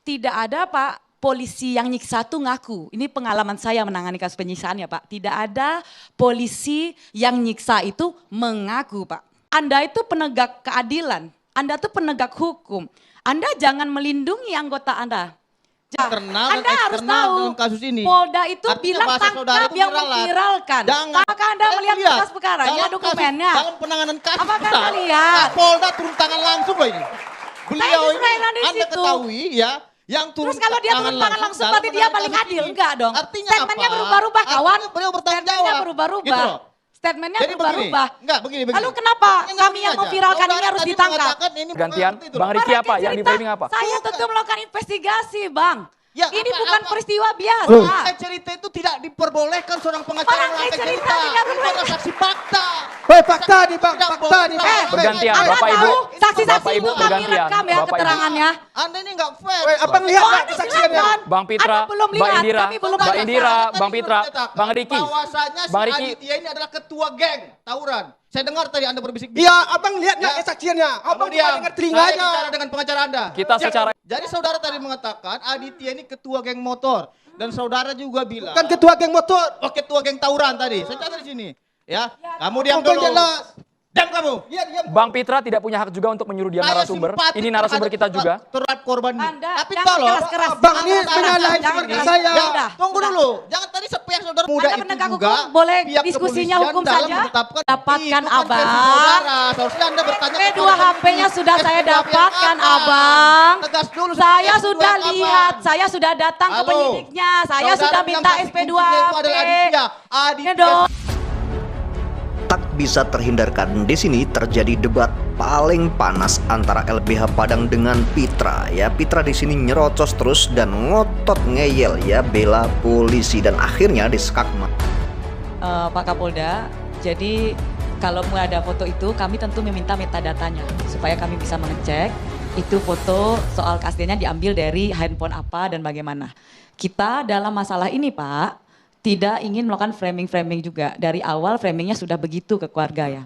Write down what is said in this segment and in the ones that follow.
tidak ada Pak polisi yang nyiksa tuh ngaku. Ini pengalaman saya menangani kasus penyiksaan ya Pak. Tidak ada polisi yang nyiksa itu mengaku Pak. Anda itu penegak keadilan, Anda tuh penegak hukum. Anda jangan melindungi anggota Anda. Internal Anda harus tahu dalam kasus ini. Polda itu Artinya bilang tangkap yang memviralkan. Apakah Anda melihat berkas perkaranya, dokumennya? Dalam penanganan kasus Apakah besar, Anda lihat? Polda turun tangan langsung loh ini. Beliau Saya ini di Anda situ. ketahui ya, yang turun Terus kalau dia turun tangan langsung dalam berarti dia penanganan paling kasus adil? ini. Enggak dong. Artinya Statementnya apa? berubah-ubah kawan. Artinya beliau bertanggung Statementnya jawab. berubah-ubah. Gitu loh. Statementnya Jadi berubah-ubah. Enggak, begini. Lalu kenapa kami yang memviralkan ini harus ditangkap? Gantian, Bang Riki apa? Yang di framing apa? Saya tentu melakukan investigasi Bang. Ya, Ini bukan peristiwa biasa. Merangkai cerita itu tidak diperbolehkan seorang pengacara Merangkai merangkai cerita cerita. tidak Itu adalah saksi fakta. Hei, fakta nih Bang, fakta nih Bang. Bergantian, Anda Bapak tahu Ibu. saksi-saksi Bapak Ibu itu kami bergantian. rekam ya Bapak Ibu. keterangannya. Anda ini enggak fair. Weh, abang lihat Oh, nggak Anda kesaksiannya? silakan. Bang Pitra, Anda belum Mbak lihat, Indira, kami belum Mbak lihat. Indira, Tadi Bang Pitra, menyatakan Bang Riki. bahwasanya si Bang Riki. Aditya ini adalah ketua geng tawuran. Saya dengar tadi Anda berbisik. Iya, abang lihat nggak Ya. kesaksiannya? Abang Kemudian, bukan dengar saya telinganya. bicara dengan pengacara Anda. Kita secara Jadi saudara tadi mengatakan Aditya ini ketua geng motor. Dan saudara juga bilang. Bukan ketua geng motor. Oh, ketua geng tawuran tadi. Saya catat di sini. Ya, kamu diam Abang dulu. jelas. Diam kamu. Iya, iya. Bang Pitra tidak punya hak juga untuk menyuruh dia Saya narasumber. simpati Ini narasumber kita terhadap juga. terhadap korban ini. Anda Tapi jangan tolong. keras-keras. Bang, ini Jangan menyalahi keras-keras. seperti Jangan saya. keras-keras. Sudah, Tunggu sudah. dulu. Jangan tadi sepihak saudara muda Anda itu penegak juga. hukum, boleh pihak diskusinya kepolisian hukum dalam saja. menetapkan Dapatkan, itu kan versi Abang. Saudara. Seharusnya Anda bertanya SP2 HP-nya sudah saya dapatkan, Abang. Tegas dulu. Saya SP2 sudah apa? lihat, saya sudah datang ke Halo. penyidiknya. Saya Saudara sudah bilang minta saksi SP2 kuncinya itu HP. adalah Aditya. Ini Aditya. dong. Tak bisa terhindarkan di sini terjadi debat paling panas antara LBH Padang dengan Pitra ya. Pitra di sini nyerocos terus dan ngotot ngeyel ya bela polisi dan akhirnya disekak. Pak Kapolda, jadi kalau mau ada foto itu kami tentu meminta metadatanya supaya kami bisa mengecek itu foto soal keasliannya diambil dari handphone apa dan bagaimana. Kita dalam masalah ini Pak tidak ingin melakukan framing-framing juga. Dari awal framingnya sudah begitu ke keluarga ya.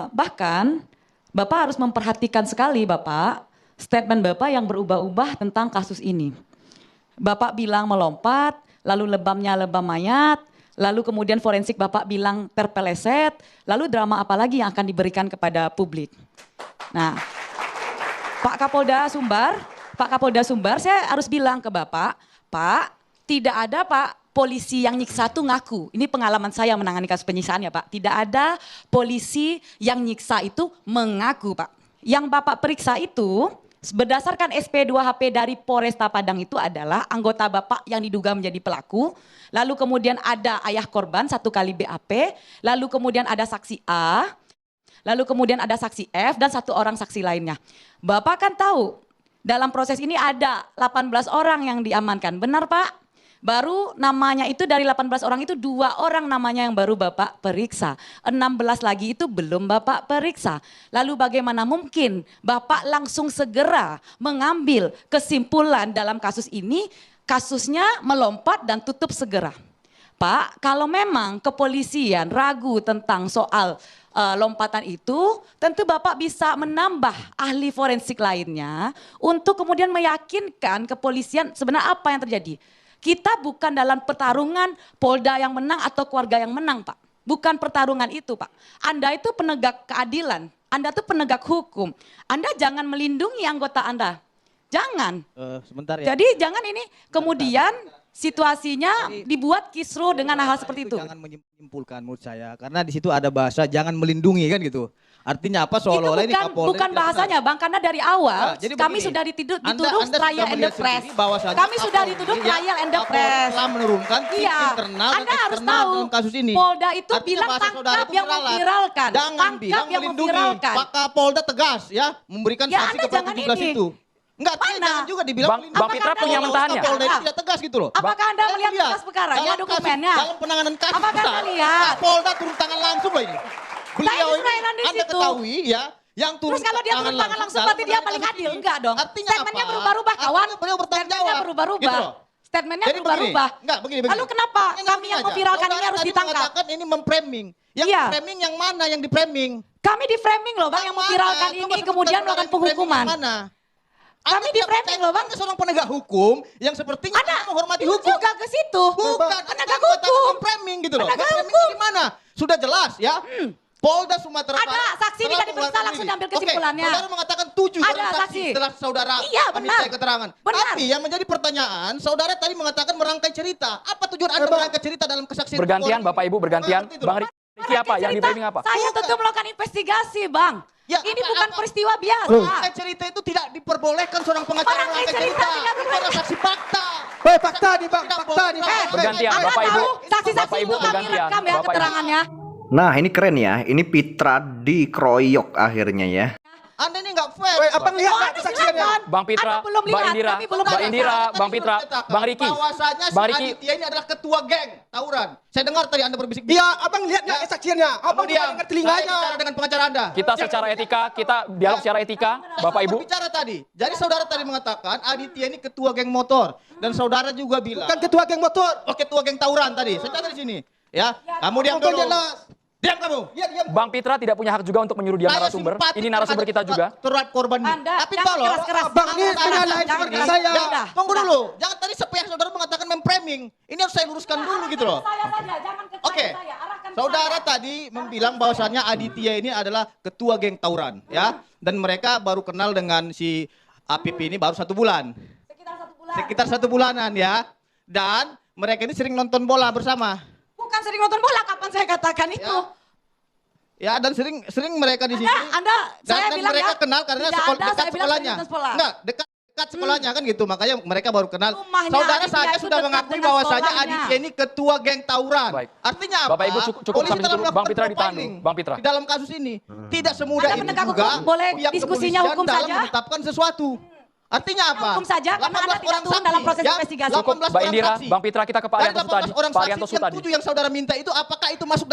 Bahkan Bapak harus memperhatikan sekali Bapak, statement Bapak yang berubah-ubah tentang kasus ini. Bapak bilang melompat, lalu lebamnya lebam mayat, lalu kemudian forensik Bapak bilang terpeleset, lalu drama apa lagi yang akan diberikan kepada publik. Nah, Pak Kapolda Sumbar, saya harus bilang ke Bapak, Pak, tidak ada Pak polisi yang nyiksa tuh ngaku. Ini pengalaman saya menangani kasus penyiksaan ya Pak. Tidak ada polisi yang nyiksa itu mengaku Pak. Yang Bapak periksa itu berdasarkan SP2 HP dari Polresta Padang itu adalah anggota Bapak yang diduga menjadi pelaku. Lalu kemudian ada ayah korban 1 kali BAP. Lalu kemudian ada saksi A. Lalu kemudian ada saksi F dan 1 orang saksi lainnya. Bapak kan tahu dalam proses ini ada 18 orang yang diamankan. Benar Pak? Baru namanya itu dari 18 orang itu 2 orang namanya yang baru Bapak periksa. 16 lagi itu belum Bapak periksa. Lalu bagaimana mungkin Bapak langsung segera mengambil kesimpulan dalam kasus ini, kasusnya melompat dan tutup segera. Pak, kalau memang kepolisian ragu tentang soal lompatan itu, tentu Bapak bisa menambah ahli forensik lainnya untuk kemudian meyakinkan kepolisian sebenarnya apa yang terjadi. Kita bukan dalam pertarungan Polda yang menang atau keluarga yang menang Pak. Bukan pertarungan itu Pak. Anda itu penegak keadilan, Anda itu penegak hukum. Anda jangan melindungi anggota Anda. Jangan. Sebentar ya. Jadi jangan ini kemudian situasinya dibuat kisruh dengan hal seperti itu. Jangan menyimpulkan menurut saya. Karena di situ ada bahasa jangan melindungi kan gitu. Artinya apa seolah-olah ini Kapolda bukan bahasanya Bang, karena dari awal jadi kami begini, sudah dituduh Anda trial sudah and the melihat press. sendiri bahwasanya Kami sudah Kapolri dituduh ya, trial and the Kapolri press. telah menurunkan tim Iya, internal Anda dan harus eksternal tahu dalam kasus ini. Polda itu Artinya bilang bahasa saudara tangkap itu yang beralat. memviralkan. Jangan Tangkap bilang yang melindungi. memviralkan. Pak Kapolda tegas ya memberikan Ya, sanksi Anda kepada jangan 17 ini. itu. Enggak, Mana? jangan juga dibilang Bang melindungi. Pitra punya Kalau mentahannya. Kapolda itu tidak tegas gitu loh. Apakah Anda Saya melihat lihat. berkas perkaranya, Dalam kasus- dokumennya? Dalam penanganan kasus Apakah Anda besar, lihat? Pak Polda turun tangan langsung loh ini. Beliau Saya ini di Anda situ. ketahui ya, yang turun Terus kalau dia turun tangan langsung dalam berarti dia penanganan paling kasus adil? ini. Enggak dong. Artinya Statementnya apa? berubah-ubah kawan. Artinya beliau bertanggung Statementnya jawab. berubah-ubah. Gitu loh. Statementnya Jadi berubah-ubah. begini. Lalu kenapa kami yang memviralkan ini harus ditangkap? Mengatakan ini memframing. Yang Iya. framing yang mana yang di framing? Kami di framing loh Bang yang memviralkan ini kemudian melakukan penghukuman. Kami di framing loh, Bang. Anda seorang penegak hukum yang sepertinya Ada menghormati itu hukum. juga ke situ. Bukan, Penegak Anda mengatakan hukum. memframing gitu loh. Penegak Memframing hukum. di mana? Sudah jelas ya. Polda Sumatera Ada Barat saksi telah tidak diperiksa, mengeluarkan langsung diri. diambil kesimpulannya. Oke, saudara mengatakan 7 Ada orang saksi. telah saudara Iya, benar. mintai keterangan. Benar. Tapi yang menjadi pertanyaan, saudara tadi mengatakan merangkai cerita. Apa tujuan Anda merangkai cerita dalam kesaksian? Bergantian, Bapak Ibu, bergantian. Seperti itu. Bang Riki apa? Yang di framing apa? Saya tentu melakukan investigasi, Bang. Ya, Ini apa- bukan apa- peristiwa biasa. Merangkai cerita itu tidak diperbolehkan seorang pengacara Merangkai merangkai cerita cerita. tidak Itu boleh. adalah saksi fakta. Hei, fakta nih bang, Tidak fakta boleh. nih bang. Bergantian, Anda Bapak Ibu. tahu, saksi-saksi Bapak Ibu itu kami bergantian. rekam ya Bapak Ibu. keterangannya. Nah ini keren ya, ini Pitra dikeroyok akhirnya ya. Anda ini nggak fair. Hei, abang lihat Oh, nggak ada kesaksiannya? silakan. Bang Pitra, Anda belum Mbak lihat, Indira, kami belum Mbak lihat. Indira, Tadi Bang Pitra, dikatakan Bang Riki. bahwasanya si Bang Riki. Aditya ini adalah ketua geng tawuran. Saya dengar tadi Anda berbisik. Iya, abang lihat nggak Ya. kesaksiannya? Abang Kemudian, cuma dengar saya telinganya. bicara dengan pengacara Anda. Kita secara etika, kita dialog secara etika, Bapak Ibu. Bicara tadi. Jadi saudara tadi mengatakan Aditya ini ketua geng motor dan saudara juga bilang Bukan ketua geng motor. ketua geng tawuran tadi. Saya catat di sini. Ya, kamu diam Abang dulu. jelas. Diam kamu. Iya, diam. Bang Pitra tidak punya hak juga untuk menyuruh dia Saya narasumber. simpatik Ini narasumber kita juga. terhadap korban ini. Anda, Tapi jangan kalau keras-keras. Abang ini Jangan menyalahin keras-keras, seperti jangan saya. keras-keras. Udah, Tunggu udah. dulu. Jangan tadi sepihak saudara mengatakan memframing. Ini harus saya luruskan dulu gitu loh. Saya saja, jangan ke Oke, saya, arahkan ke saudara saya. tadi membilang bahwasannya Aditya ini adalah ketua geng tawuran, ya, dan mereka baru kenal dengan si Apip ini baru 1 bulan, Sekitar 1 bulan. sekitar 1 bulanan ya, dan mereka ini sering nonton bola bersama, Bukan sering nonton bola, kapan saya katakan itu? ya, dan sering mereka di sini, Saya dan bilang mereka ya, kenal karena tidak ada, dekat saya bilang sekolahnya, sering nonton bola. enggak dekat sekolahnya kan gitu, makanya mereka baru kenal. Rumahnya Saudara Aditya saja itu sudah dekat mengakui dengan bahwasanya sekolahnya. Aditya ini ketua geng tawuran. Baik. Artinya apa? Bapak Ibu cukup Polisi sampai telah situ dulu. Bang melakukan Pitra ditahan profiling dulu. Bang Pitra. di dalam kasus ini. Tidak semudah Anda ini penegak juga hukum, boleh pihak diskusinya kepolisian hukum dalam saja. menetapkan sesuatu. Artinya apa? Hukum saja, karena Anda 18 tidak orang turun saksi, dalam proses ya? investigasi. 18 Cukup, Mbak orang Indira, saksi. Bang Pitra, kita ke Pak Dari Arianto 18 Sutadi. orang Pak saksi, Arianto yang Sutadi. 7 yang saudara minta itu apakah itu masuk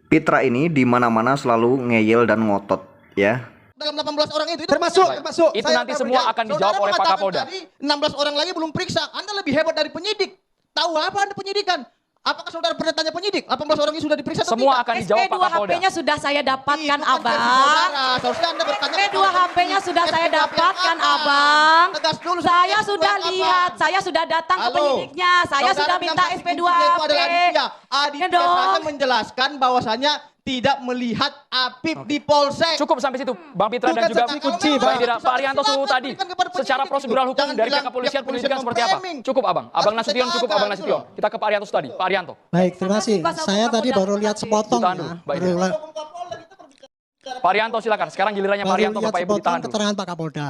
Pitra ini di mana-mana selalu ngeyel dan ngotot ya. dalam 18 orang itu? Termasuk, benar. termasuk. Itu Saya nanti tahu semua ya. akan dijawab Saudara oleh Pak mengatakan Kapolda. Tadi 16 orang lagi belum periksa. Anda lebih hebat dari penyidik. Tahu apa Anda penyidikan? Apakah saudara pernah tanya penyidik? 18 orang ini sudah diperiksa atau Semua tidak? akan dijawab Pak Kapolda. SP2 HP-nya sudah saya dapatkan, Ih, bukan versi Abang. saudara. Seharusnya Anda bertanya SP2 HP-nya sudah saya dapatkan, Abang. Tegas dulu. Saya SP2 sudah apa? lihat, saya sudah datang ke Halo. penyidiknya, saya Saudara sudah bilang minta saksi SP2 kuncinya itu HP. adalah Aditya. Ya Aditya dong. saja menjelaskan bahwasannya tidak melihat Apip di polsek. Cukup sampai situ. Bang Pitra dan Bukan juga saksi kunci, Mbak Bang. Indira. Pak Arianto Silakan tadi. berikan kepada Secara penyidik prosedural itu. hukum Jangan dari bilang pihak kepolisian pihak penyidikan kepolisian seperti apa? memframing. Cukup Abang. Abang Harus Nasution cukup dijaga, Abang gitu Nasution. loh. Kita ke Pak Arianto tadi. Pak Arianto. Baik, terima kasih. Saya tadi baru lihat sepotong Ditahan ya. dulu, Mbak Baru, Indira. Pak Arianto silakan. Sekarang gilirannya Pak baru Arianto, lihat Bapak Ibu sepotong ditahan dulu. keterangan Pak Kapolda.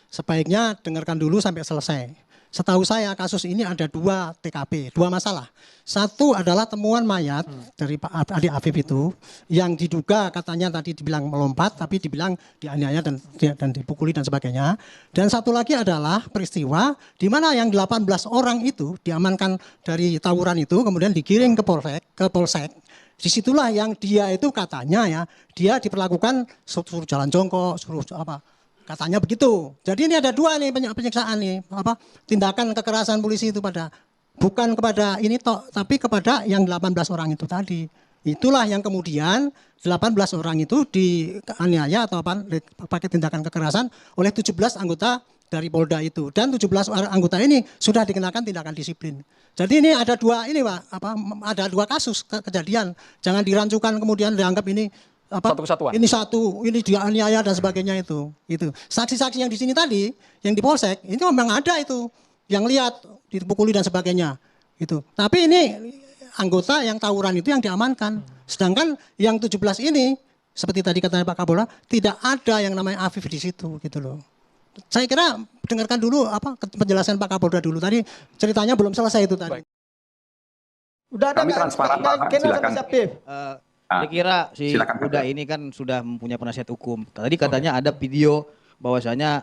Sebaiknya dengarkan dulu sampai selesai. Setahu saya kasus ini ada 2 TKP, 2 masalah. Satu adalah temuan mayat dari Pak Adik Afif itu yang diduga katanya tadi dibilang melompat tapi dibilang dianiaya dan dipukuli dan sebagainya. Dan satu lagi adalah peristiwa di mana yang 18 orang itu diamankan dari tawuran itu kemudian digiring ke Polsek. Disitulah yang dia itu katanya ya, dia diperlakukan suruh jalan jongkok, suruh apa, katanya begitu. Jadi ini ada 2 nih penyiksaan nih, apa, tindakan kekerasan polisi itu bukan kepada ini tok, tapi kepada yang 18 orang itu tadi. Itulah yang kemudian 18 orang itu dianiaya atau apa, pakai tindakan kekerasan oleh 17 anggota dari Polda itu, dan 17 anggota ini sudah dikenakan tindakan disiplin. Jadi ini ada 2 ini Pak, ada 2 kasus kejadian. Jangan dirancukan kemudian dianggap ini apa, Satu kesatuan. ini satu, ini dianiaya dan sebagainya itu. Saksi-saksi yang di sini tadi, yang di Polsek, itu memang ada itu, yang lihat dipukuli dan sebagainya. Itu. Tapi ini anggota yang tawuran itu yang diamankan. Sedangkan yang 17 ini, seperti tadi katanya Pak Kapolda, tidak ada yang namanya Afif di situ, gitu loh. Saya kira dengarkan dulu apa penjelasan Pak Kapolda dulu. Tadi ceritanya belum selesai itu tadi. Udah ada Kami nggak? transparan, Nggak Pak. kenal sama Silakan. si Apip. Saya kira si silakan, Buddha Kapolda. ini kan sudah mempunyai penasihat hukum. Tadi katanya ada video bahwasanya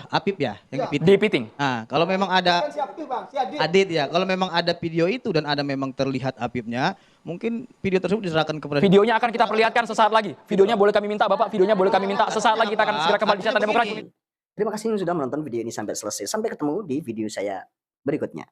Apip ya yang dipiting. Di Piting. Nah, kalau memang ada Bukan si Apip bang, si Adit. Adit ya, kalau memang ada video itu dan ada memang terlihat Apipnya, mungkin video tersebut diserahkan kepada Videonya akan kita perlihatkan sesaat lagi. Videonya boleh kami minta, Bapak. Videonya boleh kami minta. Sesaat lagi kita akan segera kembali di Catatan Demokrasi. Terima kasih yang sudah menonton video ini sampai selesai. Sampai ketemu di video saya berikutnya.